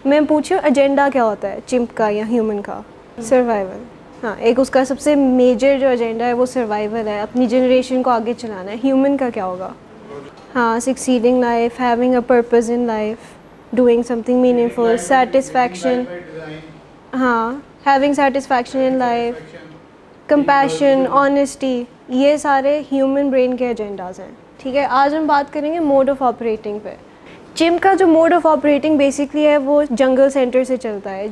میں پوچھوں ایجنڈا کیا ہوتا ہے چمپ کا یا ہیومن کا؟ سروائیول. ہاں ایک اس کا سب سے میجر جو ایجنڈا ہے وہ سروائیول ہے, اپنی جنریشن کو آگے چلانا ہے. ہیومن کا کیا ہوگا؟ ہاں succeeding life, having a purpose in life, doing something meaningful, satisfaction. ہاں having satisfaction in life, compassion, honesty, یہ سارے ہیومن برین کے ایجنڈاز ہیں. ٹھیک ہے, آج ہم بات کریں گے موڈ آف آپریٹنگ پہ. چمپ کا جو موڈ آف آپریٹنگ بیسکلی ہے وہ جنگل سینٹر سے چلتا ہے.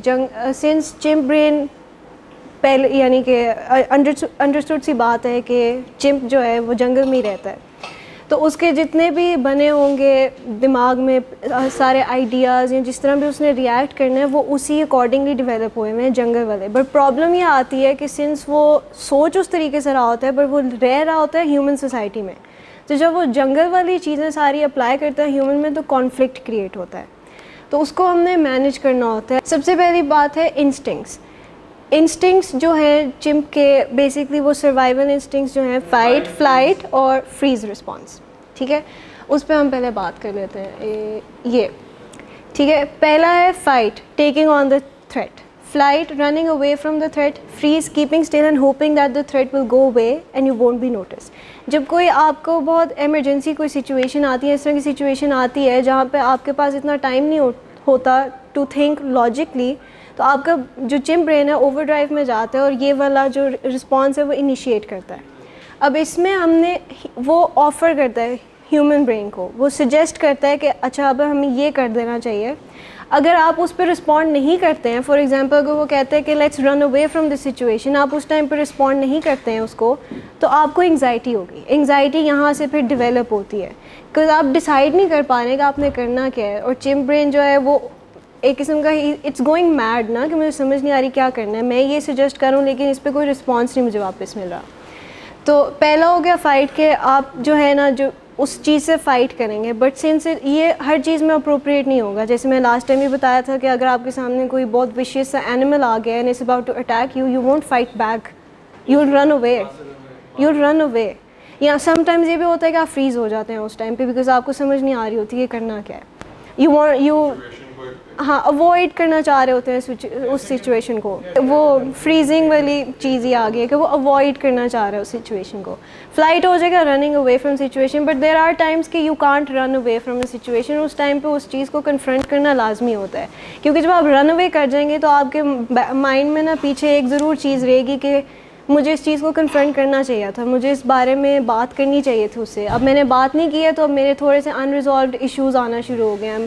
سنس چمپ برین پہلے یعنی کہ انڈرسٹوڈ سی بات ہے کہ چمپ جو ہے وہ جنگل میں ہی رہتا ہے, تو اس کے جتنے بھی بنے ہوں گے دماغ میں سارے آئیڈیاز یا جس طرح بھی اس نے ریئیکٹ کرنا ہے وہ اسی اکارڈنگلی ڈیولپ ہوئے ہیں جنگل والے. بٹ پرابلم یہ آتی ہے کہ سنس وہ سوچ اس طریقے سے رہا ہوتا ہے پر وہ رہ رہا ہوتا ہے ہیومن سوسائٹی میں, تو جب وہ جنگل والی چیزیں ساری اپلائی کرتا ہے ہیومن میں تو کانفلکٹ کریٹ ہوتا ہے. تو اس کو ہم نے مینیج کرنا ہوتا ہے. سب سے پہلی بات ہے انسٹنکٹس. انسٹنکٹس جو ہیں چمپ کے بیسکلی وہ سروائیول انسٹنکٹس جو ہیں فائٹ, فلائٹ اور فریز رسپانس. ٹھیک ہے, اس پہ ہم پہلے بات کر لیتے ہیں. یہ ٹھیک ہے, پہلا ہے fight, taking on the threat. Flight, running away from the threat. Freeze, keeping still and hoping that the threat will go away and you won't be noticed. جب کوئی آپ کو بہت ایمرجنسی کوئی سچویشن آتی ہے, اس طرح کی سچویشن آتی ہے جہاں پہ آپ کے پاس اتنا ٹائم نہیں ہوتا ٹو تھنک لاجکلی, تو آپ کا جو چمپ برین ہے اوور ڈرائیو میں جاتا ہے اور یہ والا جو رسپانس ہے وہ انیشیٹ کرتا ہے. اب اس میں ہم نے وہ آفر کرتا ہے ہیومن برین کو, وہ سجیسٹ کرتا ہے کہ اچھا اب ہمیں یہ کر دینا چاہیے. اگر آپ اس پہ رسپونڈ نہیں کرتے ہیں, فار ایگزامپل اگر وہ کہتے ہیں کہ let's run away from this situation, آپ اس ٹائم پہ رسپونڈ نہیں کرتے ہیں اس کو, تو آپ کو انگزائٹی ہوگی. انگزائٹی یہاں سے پھر ڈیولپ ہوتی ہے کہ آپ ڈیسائیڈ نہیں کر پا رہے کہ آپ نے کرنا کیا ہے. اور چمپ برین جو ہے وہ ایک قسم کا اٹس گوئنگ میڈ نا, کہ مجھے سمجھ نہیں آ رہی کیا کرنا ہے, میں یہ سجیسٹ کروں لیکن اس پہ کوئی رسپانس نہیں مجھے واپس مل رہا. تو پہلا ہو گیا فائٹ, کہ آپ جو ہے نا جو اس چیز سے فائٹ کریں گے. بٹ سنس یہ ہر چیز میں اپروپریٹ نہیں ہوگا. جیسے میں لاسٹ ٹائم بھی بتایا تھا کہ اگر آپ کے سامنے کوئی بہت ویشیس سا اینیمل آ گیا and it's about to attack you, you won't fight back, you will run away, you will run away. یا سم ٹائمز یہ بھی ہوتا ہے کہ آپ فریز ہو جاتے ہیں اس ٹائم پہ بیکاز آپ کو سمجھ نہیں آ رہی ہوتی کہ کرنا کیا ہے. یو ہاں اوائڈ کرنا چاہ رہے ہوتے ہیں اس سچویشن کو. وہ فریزنگ والی چیز ہی آ گئی ہے کہ وہ اوائڈ کرنا چاہ رہے ہیں اس سچویشن کو. فلائٹ ہو جائے گا running away from situation, but there are times کہ you can't run away from a situation. اس ٹائم پہ اس چیز کو کنفرنٹ کرنا لازمی ہوتا ہے, کیونکہ جب آپ رن اوے کر جائیں گے تو آپ کے مائنڈ میں نا پیچھے ایک ضرور چیز رہے گی کہ مجھے اس چیز کو کنفرنٹ کرنا چاہیے تھا, مجھے اس بارے میں بات کرنی چاہیے تھی اس سے. اب میں نے بات نہیں کی ہے تو اب میرے تھوڑے سے انریزالوڈ ایشوز آنا شروع ہو گئے ہیں.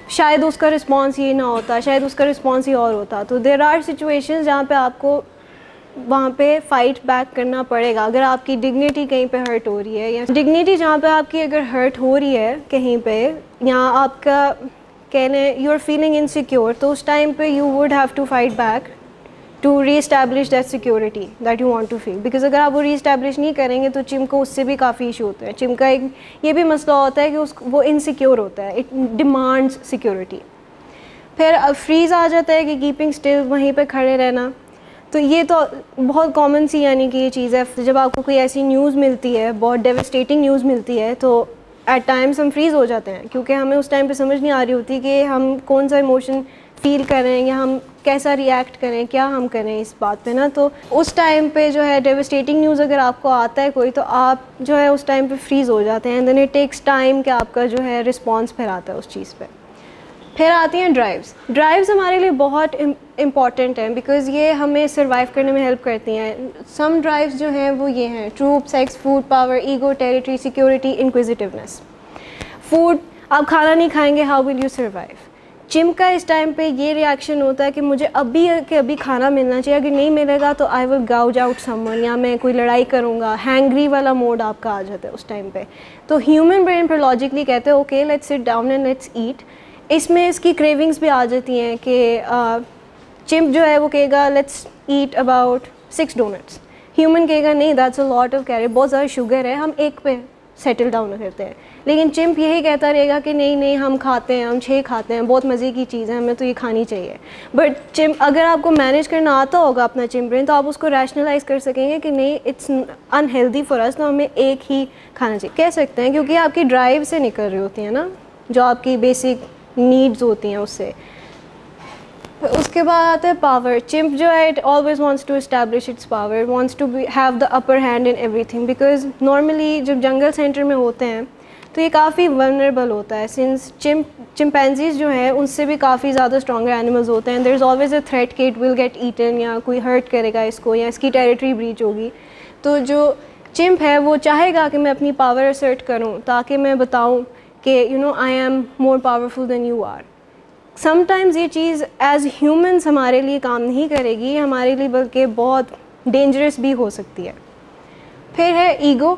شاید اس کا رسپانس یہ نہ ہوتا, شاید اس کا رسپانس ہی اور ہوتا. تو دیر آر سچویشنز جہاں پہ آپ کو وہاں پہ فائٹ بیک کرنا پڑے گا. اگر آپ کی ڈگنیٹی کہیں پہ ہرٹ ہو رہی ہے, یا ڈگنیٹی جہاں پہ آپ کی اگر ہرٹ ہو رہی ہے کہیں پہ, یا آپ کا کہنے یو آر فیلنگ انسیکیور, تو اس ٹائم پہ you would have to fight back to reestablish that security that you want to feel. Because اگر آپ وہ ری اسٹیبلش نہیں کریں گے تو چمپ کو اس سے بھی کافی ایشو ہوتے ہیں. چمپ کا ایک یہ بھی مسئلہ ہوتا ہے کہ وہ انسیکیور ہوتا ہے, اٹ ڈیمانڈس سیکورٹی. پھر فریز آ جاتا ہے کہ کیپنگ اسٹل, وہیں پہ کھڑے رہنا. تو یہ تو بہت کامن سی یعنی کہ یہ چیز ہے. جب آپ کو کوئی ایسی نیوز ملتی ہے, بہت ڈیوسٹیٹنگ نیوز ملتی ہے, تو ایٹ ٹائمس ہم فریز ہو جاتے ہیں, کیونکہ ہمیں اس ٹائم پہ سمجھ نہیں آ رہی ہوتی کہ ہم کون سا ایموشن فیل کریں یا ہم کیسا ریئیکٹ کریں, کیا ہم کریں اس بات پہ نا. تو اس ٹائم پہ جو ہے ڈیوسٹیٹنگ نیوز اگر آپ کو آتا ہے کوئی, تو آپ جو ہے اس ٹائم پہ فریز ہو جاتے ہیں. دین اٹ ٹیکس ٹائم کہ آپ کا جو ہے رسپانس پھر آتا ہے اس چیز پہ. پھر آتی ہیں ڈرائیوز. ڈرائیوز ہمارے لیے بہت امپورٹنٹ ہیں بیکاز یہ ہمیں سروائیو کرنے میں ہیلپ کرتی ہیں. سم ڈرائیوز جو ہیں وہ یہ ہیں: troop, sex, food, power, ego, territory, security, inquisitiveness. Food, آپ کھانا نہیں کھائیں گے, how will you survive. Chimp کا اس ٹائم پہ یہ ریئیکشن ہوتا ہے کہ مجھے ابھی کہ ابھی کھانا ملنا چاہیے, اگر نہیں ملے گا تو آئی ول گاؤج آؤٹ سم ون, یا میں کوئی لڑائی کروں گا. ہینگری والا موڈ آپ کا آ جاتا ہے اس ٹائم پہ. تو ہیومن برین پھر لاجکلی کہتے ہیں okay let's sit down and let's eat. اس میں اس کی کریونگس بھی آ جاتی ہیں کہ چمپ جو ہے وہ کہے گا let's eat about 6 donuts. Human کہے گا نہیں that's a lot of calorie, بہت زیادہ شوگر ہے, ہم ایک پہ سیٹل ڈاؤن کرتے ہیں. لیکن چمپ یہی کہتا رہے گا کہ نہیں نہیں ہم کھاتے ہیں, ہم 6 کھاتے ہیں, بہت مزے کی چیز ہے, ہمیں تو یہ کھانی چاہیے. بٹ چمپ اگر آپ کو مینیج کرنا آتا ہوگا اپنا چمپ برین, تو آپ اس کو ریشنلائز کر سکیں گے کہ نہیں اٹس انہیلدی فار اس, تو ہمیں ایک ہی کھانا چاہیے. کہہ سکتے ہیں کیونکہ آپ کی ڈرائیو سے نکل رہی ہوتی ہیں نا, جو آپ کی بیسک نیڈز ہوتی ہیں اس سے. اس کے بعد آتا ہے پاور. چمپ جو ہے it always wants to establish its power, wants to have the upper hand in ایوری تھنگ, بیکاز نارملی جب جنگل سینٹر میں ہوتے ہیں تو یہ کافی ولنریبل ہوتا ہے, سنس چمپینزیز جو ہیں ان سے بھی کافی زیادہ اسٹرانگر اینیملز ہوتے ہیں. دیر از آلویز اے تھریٹ کہ اٹ ول گیٹ ایٹن, یا کوئی ہرٹ کرے گا اس کو, یا اس کی ٹیریٹری بریچ ہوگی. تو جو چمپ ہے وہ چاہے گا کہ میں اپنی پاور اسرٹ کروں تاکہ میں بتاؤں کہ I am more powerful than you are. Sometimes یہ چیز ایز ہیومنس ہمارے لیے کام نہیں کرے گی, ہمارے لیے بلکہ بہت ڈینجرس بھی ہو سکتی ہے. پھر ہے ایگو.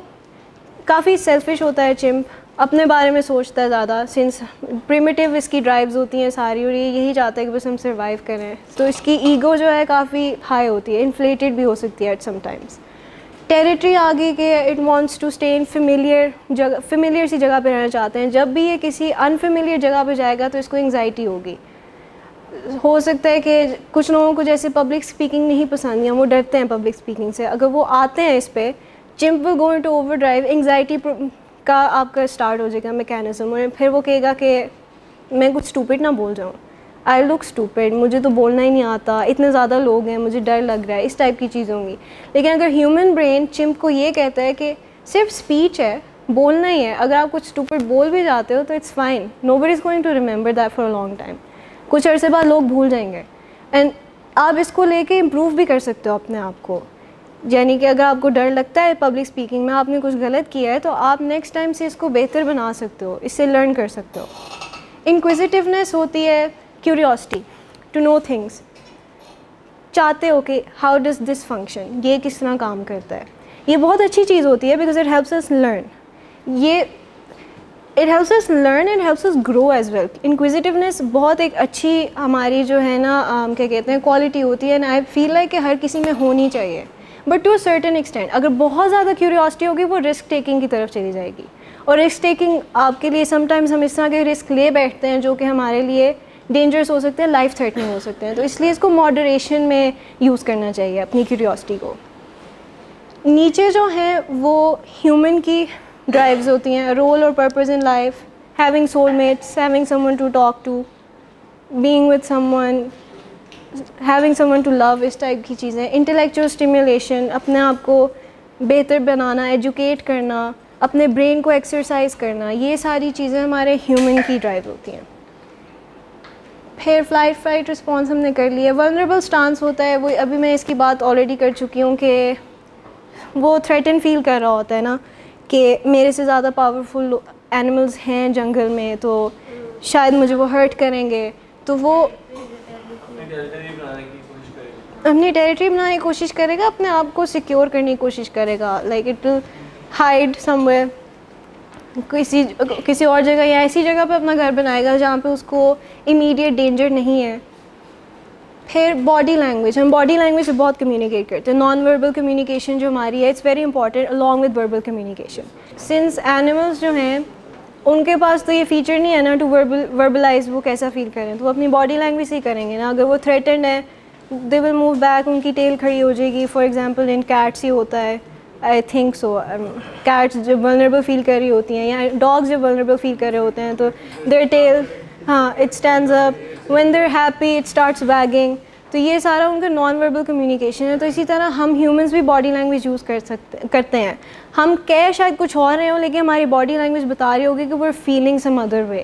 کافی سیلفش ہوتا ہے چمپ, اپنے بارے میں سوچتا ہے زیادہ, سنس پریمیٹیو اس کی ڈرائیوز ہوتی ہیں ساری, اور یہ یہی چاہتا ہے کہ بس ہم سروائیو کریں. تو اس کی ایگو جو ہے کافی ہائی ہوتی ہے, انفلیٹڈ بھی ہو سکتی ہے ایٹ سم ٹائمس. ٹیریٹری آگے کہ it wants to stay in familiar سی جگہ پہ رہنا چاہتے ہیں. جب بھی یہ کسی انفیملیئر جگہ پہ جائے گا تو اس کو انگزائٹی ہوگی. ہو سکتا ہے کہ کچھ لوگوں کو جیسے پبلک اسپیکنگ نہیں پسند, یا وہ ڈرتے ہیں پبلک اسپیکنگ سے, اگر وہ آتے ہیں اس پہ, چمپ ول گو انٹو اوور ڈرائیو, انگزائٹی کا آپ کا اسٹارٹ ہو جائے گا میکینزم, اور پھر وہ کہے گا کہ میں کچھ اسٹوپڈ نہ بول جاؤں, آئی لک اسٹوپڈ, مجھے تو بولنا ہی نہیں آتا, اتنے زیادہ لوگ ہیں, مجھے ڈر لگ رہا ہے, اس ٹائپ کی چیزیں ہوں گی. لیکن اگر ہیومن برین چمپ کو یہ کہتا ہے کہ صرف اسپیچ ہے, بولنا ہی ہے, اگر آپ کچھ اسٹوپڈ بول بھی جاتے ہو تو it's fine, nobody is going to remember that for a long time, کچھ عرصے بعد لوگ بھول جائیں گے. اینڈ آپ اس کو لے کے امپروو بھی کر سکتے ہو اپنے آپ کو, یعنی کہ اگر آپ کو ڈر لگتا ہے پبلک اسپیکنگ میں, آپ نے کچھ غلط کیا ہے, تو آپ نیکسٹ ٹائم سے اس کو بہتر بنا سکتے ہو, اس سے لرن کر سکتے ہو. انکویزیٹیونیس ہوتی ہے کیوریوسٹی, ٹو نو تھنگس, چاہتے ہو کہ ہاؤ ڈز دس فنکشن, یہ کس طرح کام کرتا ہے. یہ بہت اچھی چیز ہوتی ہے because it helps us learn, it helps us learn and helps us grow as well. Inquisitiveness بہت ایک اچھی ہماری جو ہے نا کیا کہتے ہیں کوالٹی ہوتی ہے, اینڈ آئی فیل لائک کہ ہر کسی میں ہونی چاہیے, but to a certain extent. اگر بہت زیادہ کیوریوسٹی ہوگی وہ رسک ٹیکنگ کی طرف چلی جائے گی, اور رسک ٹیکنگ آپ کے لیے سم ٹائمز ہم اس طرح کے رسک لے بیٹھتے ہیں جو کہ ہمارے لیے ڈینجرس ہو سکتے ہیں, لائف تھریٹنگ ہو سکتے ہیں. تو اس لیے اس کو ماڈریشن میں یوز کرنا چاہیے اپنی کیوریوسٹی کو. نیچے جو ہیں وہ ہیومن کی ڈرائیوز ہوتی ہیں, رول اور purpose in life, having soul mates, having someone to talk to, being with someone, having someone to love, اس ٹائپ کی چیزیں. انٹلیکچوئل اسٹیمولیشن, اپنے آپ کو بہتر بنانا, ایجوکیٹ کرنا, اپنے برین کو ایکسرسائز کرنا, یہ ساری چیزیں ہمارے ہیومن کی ڈرائیو ہوتی ہیں. پھر فلائٹ فائٹ رسپانس ہم نے کر لی ہے. ولنریبل اسٹانس ہوتا ہے, وہ ابھی میں اس کی بات آلریڈی کر چکی ہوں کہ وہ تھریٹن فیل کر رہا ہوتا ہے نا کہ میرے سے زیادہ پاورفل اینیملز ہیں جنگل میں, تو شاید مجھے وہ ہرٹ کریں گے, تو وہ اپنی ٹیریٹری بنانے کی کوشش کرے گا, اپنے آپ کو سیکیور کرنے کی کوشش کرے گا, like it will hide somewhere, کسی اور جگہ یا ایسی جگہ پہ اپنا گھر بنائے گا جہاں پہ اس کو امیڈیٹ ڈینجر نہیں ہے. پھر باڈی لینگویج, ہم باڈی لینگویج سے بہت کمیونیکیٹ کرتے ہیں. نان وربل کمیونیکیشن جو ہماری ہے it's very important along with verbal communication. Since animals جو ہیں ان کے پاس تو یہ فیچر نہیں ہے نا ٹو وربلائز وہ کیسا فیل کریں, تو وہ اپنی باڈی لینگویج سے ہی کریں گے نا. اگر وہ تھریٹنڈ ہے دے ول موو بیک, ان کی ٹیل کھڑی ہو جائے گی. فار ایگزامپل ان کیٹس ہی ہوتا ہے, آئی تھنک سو, کیٹس جب ولنریبل فیل کر رہی ہوتی ہیں, یا ڈاگس جب ولنریبل فیل کر رہے ہوتے ہیں تو دیئر ٹیل, ہاں, it stands up, when they are happy it starts wagging. تو یہ سارا ان کا نان وربل کمیونیکیشن ہے. تو اسی طرح ہم ہیومنس بھی باڈی لینگویج یوز کرتے ہیں. ہم کہہ شاید کچھ اور رہے ہوں لیکن ہماری باڈی لینگویج بتا رہی ہوگی کہ وہ feeling some other way.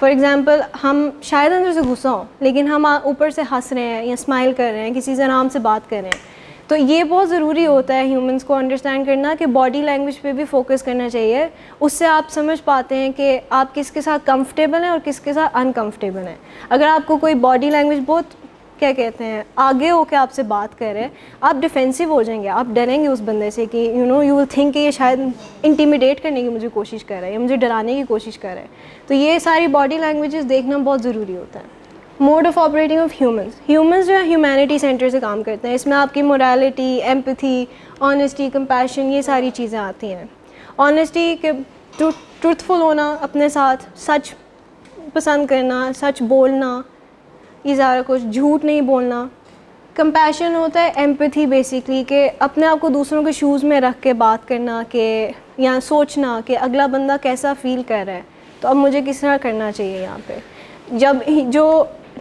For example ہم شاید اندر سے غصہ ہوں لیکن ہم اوپر سے ہنس رہے ہیں یا اسمائل کر رہے ہیں, کسی سے آرام سے بات کر رہے ہیں. تو یہ بہت ضروری ہوتا ہے ہیومنس کو انڈرسٹینڈ کرنا کہ باڈی لینگویج پہ بھی فوکس کرنا چاہیے. اس سے آپ سمجھ پاتے ہیں کہ آپ کس کے ساتھ کمفرٹیبل ہیں اور کس کے ساتھ انکمفرٹیبل ہیں. اگر آپ کو کوئی باڈی لینگویج بہت کیا کہتے ہیں آگے ہو کے آپ سے بات کر رہے ہیں, آپ ڈیفینسو ہو جائیں گے, آپ ڈریں گے اس بندے سے کہ یو ول تھنک کہ یہ شاید انٹیمیڈیٹ کرنے کی مجھے کوشش کر رہا ہے یا مجھے ڈرانے کی کوشش کر رہا ہے. تو یہ ساری باڈی لینگویجز دیکھنا بہت ضروری ہوتا ہے. Mode of operating of humans جو ہے ہیومینٹی سینٹر سے کام کرتے ہیں. اس میں آپ کی مورالٹی, ایمپتھی, آنیسٹی, کمپیشن, یہ ساری چیزیں آتی ہیں. آنیسٹی کہ ٹروتھفل ہونا اپنے ساتھ, سچ پسند کرنا, سچ بولنا, یہ سارا کچھ, جھوٹ نہیں بولنا. کمپیشن ہوتا ہے ایمپتھی بیسکلی کہ اپنے آپ کو دوسروں کے شوز میں رکھ کے بات کرنا, کہ یا سوچنا کہ اگلا بندہ کیسا فیل کر رہا ہے, تو اب مجھے کس طرح کرنا چاہیے یہاں پہ. جب جو